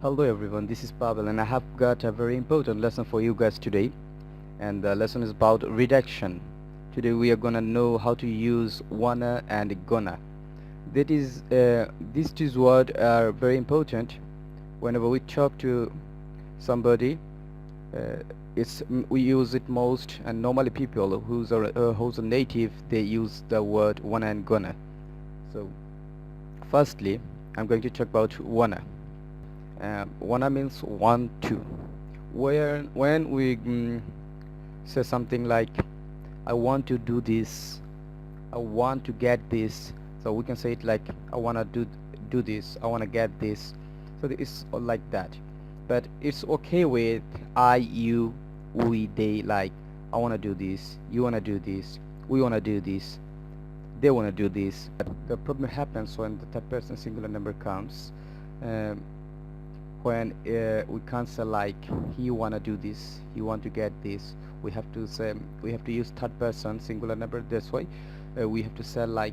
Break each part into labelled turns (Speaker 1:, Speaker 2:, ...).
Speaker 1: Hello everyone, this is Pavel and I have got a very important lesson for you guys today, and the lesson is about redaction. Today we are gonna know how to use wanna and gonna. That is, these two words are very important whenever we talk to somebody. uh, we use it most, and normally people who's a native, they use the word wanna and gonna. So firstly, I'm going to talk about wanna. Wanna means want to. When we say something like I want to do this, I want to get this, so we can say it like I wanna do this, I wanna get this. So it's all like that. But it's okay with I, you, we, they. Like I wanna do this, you wanna do this, we wanna do this, they wanna do this. But the problem happens when the third person singular number comes. Um, when we can't say like he wanna do this, he want to get this. We have to use third person singular number. That's why we have to say like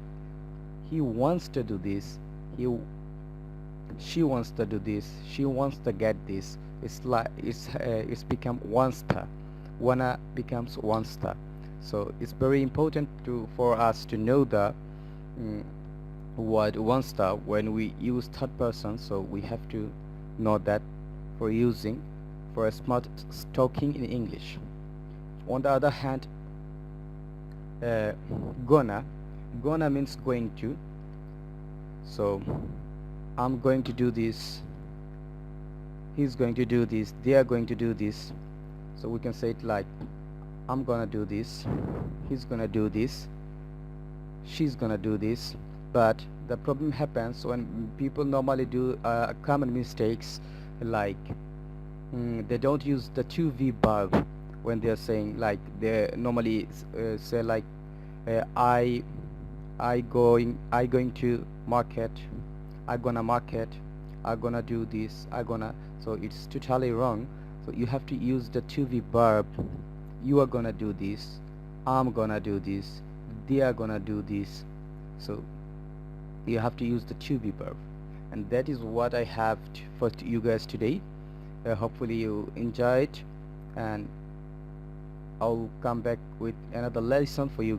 Speaker 1: he wants to do this, he she wants to do this, she wants to get this. It's like it's become wansta. Wanna becomes wansta. So it's very important for us to know the mm, word wansta when we use third person. So we have to know that for using for a smart talking in English. On the other hand, uh, gonna gonna means going to. So I'm going to do this, he's going to do this, they are going to do this. So we can say it like I'm gonna do this, he's gonna do this, she's gonna do this. But the problem happens when people normally do common mistakes, like they don't use the to be verb when they're saying. Like they normally say like I I going to market, I gonna market, I gonna do this, I gonna. So it's totally wrong. So you have to use the to be verb. You are gonna do this, I'm gonna do this, they are gonna do this. So you have to use the to be verb. And that is what I have for you guys today. Hopefully you enjoyed, and I'll come back with another lesson for you guys.